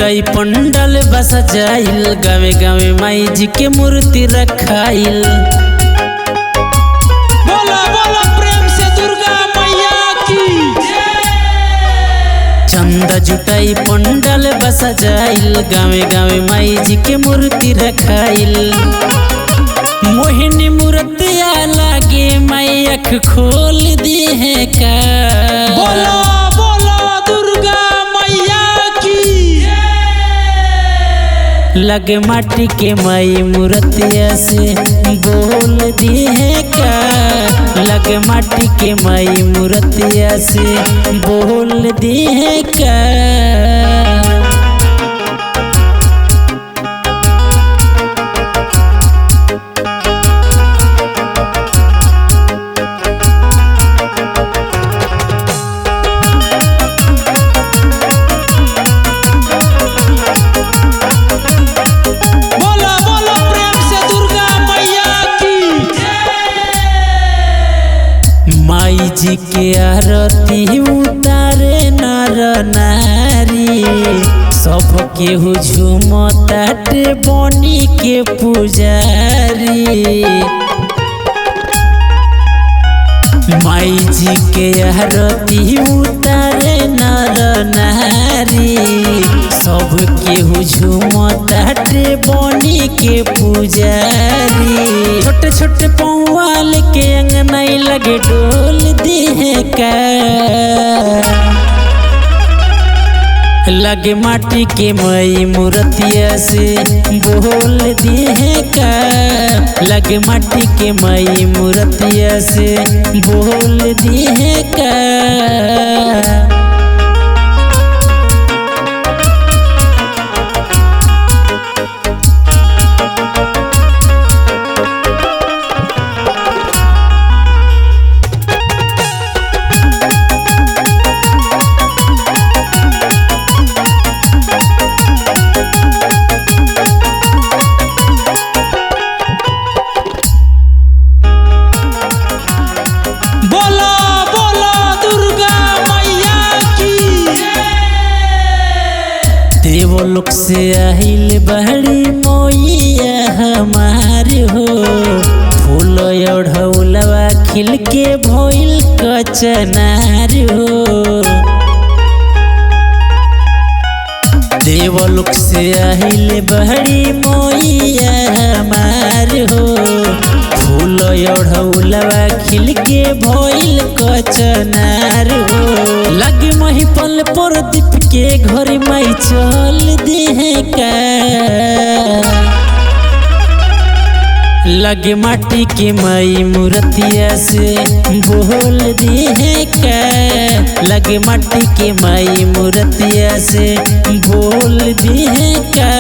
जुटाई पंडल बसा जाइल, गावे गावे माई जी के मूर्ति रखाइल। बोला बोला प्रेम से दुर्गा मैया की। चंदा जुटाई पंडल बसा जाइल, गावे गावे माई जी के मूर्ति रखाइल। मोहिनी मूर्तिया लागे माई अख खोल दी है का। बोला बोला दुर्गा मैया की। लगे माटी के माई मूर्तिया से बोल दी है का। लगे माटी के माई मूर्तिया से बोल दी है का। माई जी के आरती उतारे नर नारी, सब केहू झूमताटे बनी के पुजारी। माई जी के आरती उतारे नर नारी, सब केहू झूमताटे बनी के पुजारी। छोटे छोटे पौवाल के अंगनाई लगे डोल दी है का। लगे माटी के माई मूर्तिया से बोल दी है का। लगे माटी के माई मूर्तिया से बोल दी है का। देवलोक से आहिल बहरी मोइया हमार हो। फूल ओढ़ौलवा खिल के भइल कचनार हो। देवलोक से आहिल बहरी मोइया हमार हो। फूल ओढ़ौलवा खिल के भइल कचनार हो। लगे मही पल पर दीप के घर माई चल दी है का। लगे माटी के माई मूर्तिया से बोल दी है का। लगे माटी के माई मूर्तिया से बोल दी है का।